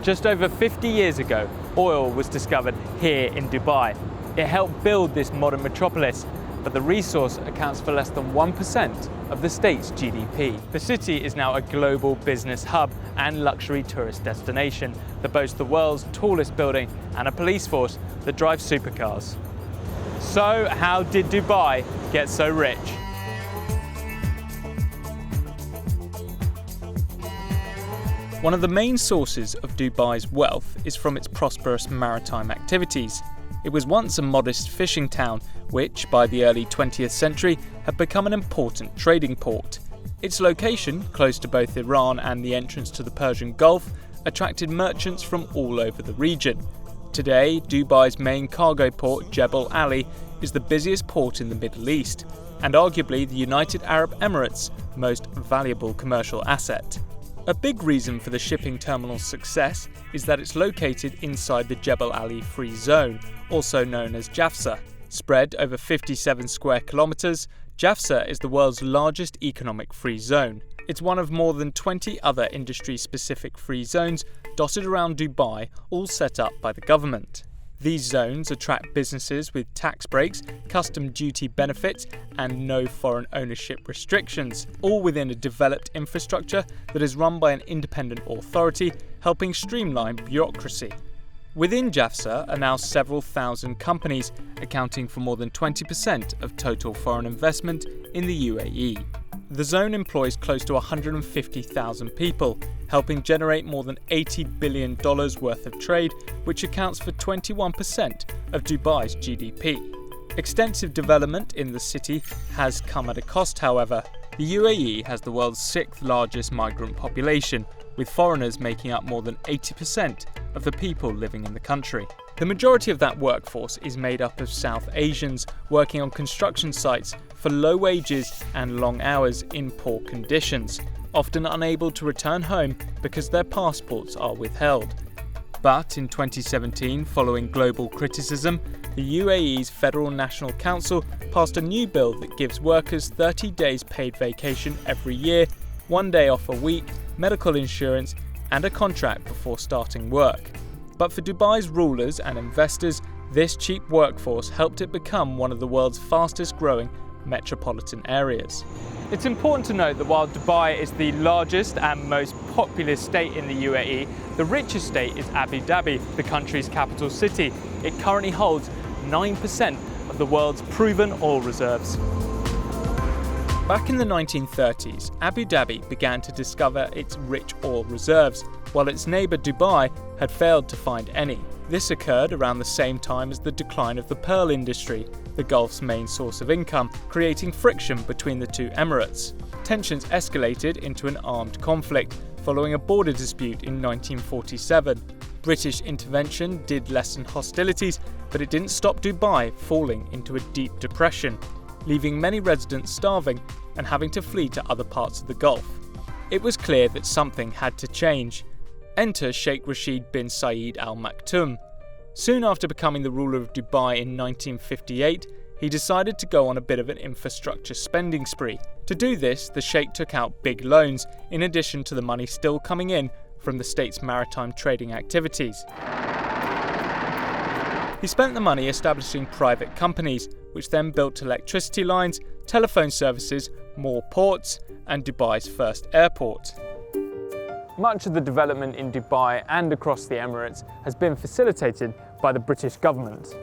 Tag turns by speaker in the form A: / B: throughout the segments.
A: Just over 50 years ago, oil was discovered here in Dubai. It helped build this modern metropolis, but the resource accounts for less than 1% of the state's GDP. The city is now a global business hub and luxury tourist destination that boasts the world's tallest building and a police force that drives supercars. So how did Dubai get so rich? One of the main sources of Dubai's wealth is from its prosperous maritime activities. It was once a modest fishing town, which by the early 20th century had become an important trading port. Its location, close to both Iran and the entrance to the Persian Gulf, attracted merchants from all over the region. Today, Dubai's main cargo port, Jebel Ali, is the busiest port in the Middle East, and arguably the United Arab Emirates' most valuable commercial asset. A big reason for the shipping terminal's success is that it's located inside the Jebel Ali Free Zone, also known as Jafsa. Spread over 57 square kilometres, Jafsa is the world's largest economic free zone. It's one of more than 20 other industry-specific free zones dotted around Dubai, all set up by the government. These zones attract businesses with tax breaks, custom duty benefits, and no foreign ownership restrictions, all within a developed infrastructure that is run by an independent authority, helping streamline bureaucracy. Within Jafsa are now several thousand companies, accounting for more than 20% of total foreign investment in the UAE. The zone employs close to 150,000 people, helping generate more than $80 billion worth of trade, which accounts for 21% of Dubai's GDP. Extensive development in the city has come at a cost, however. The UAE has the world's 6th largest migrant population, with foreigners making up more than 80% of the people living in the country. The majority of that workforce is made up of South Asians working on construction sites for low wages and long hours in poor conditions, often unable to return home because their passports are withheld. But in 2017, following global criticism, the UAE's Federal National Council passed a new bill that gives workers 30 days paid vacation every year, 1 day off a week, medical insurance, and a contract before starting work. But for Dubai's rulers and investors, this cheap workforce helped it become one of the world's fastest growing metropolitan areas. It's important to note that while Dubai is the largest and most populous state in the UAE, the richest state is Abu Dhabi, the country's capital city. It currently holds 9% of the world's proven oil reserves. Back in the 1930s, Abu Dhabi began to discover its rich oil reserves, while its neighbour Dubai had failed to find any. This occurred around the same time as the decline of the pearl industry, the Gulf's main source of income, creating friction between the two emirates. Tensions escalated into an armed conflict following a border dispute in 1947. British intervention did lessen hostilities, but it didn't stop Dubai falling into a deep depression, leaving many residents starving and having to flee to other parts of the Gulf. It was clear that something had to change. Enter Sheikh Rashid bin Zayed Al Maktoum. Soon after becoming the ruler of Dubai in 1958, he decided to go on a bit of an infrastructure spending spree. To do this, the Sheikh took out big loans, in addition to the money still coming in from the state's maritime trading activities. He spent the money establishing private companies, which then built electricity lines, telephone services, more ports, and Dubai's first airport. Much of the development in Dubai and across the Emirates has been facilitated by the British government.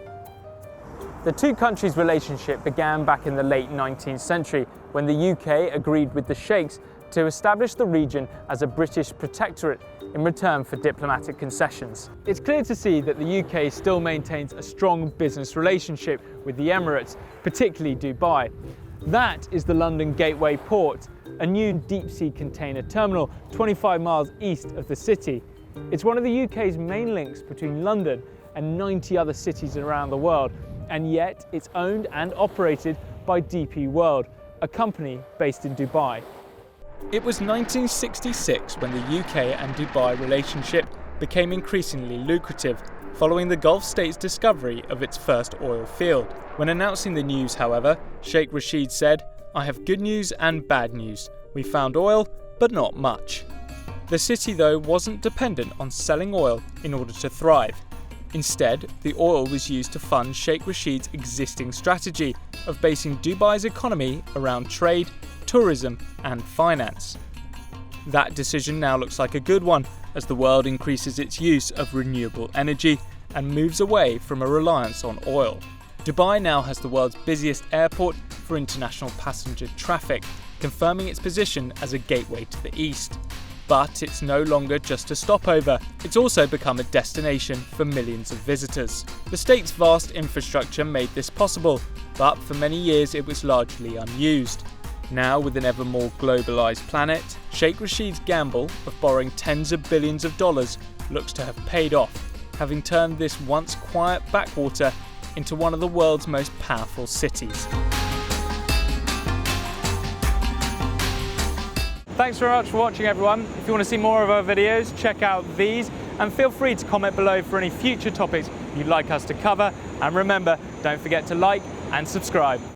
A: The two countries' relationship began back in the late 19th century when the UK agreed with the Sheikhs to establish the region as a British protectorate in return for diplomatic concessions. It's clear to see that the UK still maintains a strong business relationship with the Emirates, particularly Dubai. That is the London Gateway Port, a new deep-sea container terminal 25 miles east of the city. It's one of the UK's main links between London and 90 other cities around the world, and yet it's owned and operated by DP World, a company based in Dubai. It was 1966 when the UK and Dubai relationship became increasingly lucrative, following the Gulf state's discovery of its first oil field. When announcing the news, however, Sheikh Rashid said, "I have good news and bad news. We found oil, but not much." The city, though, wasn't dependent on selling oil in order to thrive. Instead, the oil was used to fund Sheikh Rashid's existing strategy of basing Dubai's economy around trade, tourism, and finance. That decision now looks like a good one as the world increases its use of renewable energy and moves away from a reliance on oil. Dubai now has the world's busiest airport for international passenger traffic, confirming its position as a gateway to the east. But it's no longer just a stopover, it's also become a destination for millions of visitors. The state's vast infrastructure made this possible, but for many years it was largely unused. Now, with an ever more globalised planet, Sheikh Rashid's gamble of borrowing tens of billions of dollars looks to have paid off, having turned this once quiet backwater into one of the world's most powerful cities. Thanks very much for watching, everyone. If you want to see more of our videos, check out these, and feel free to comment below for any future topics you'd like us to cover. And remember, don't forget to like and subscribe.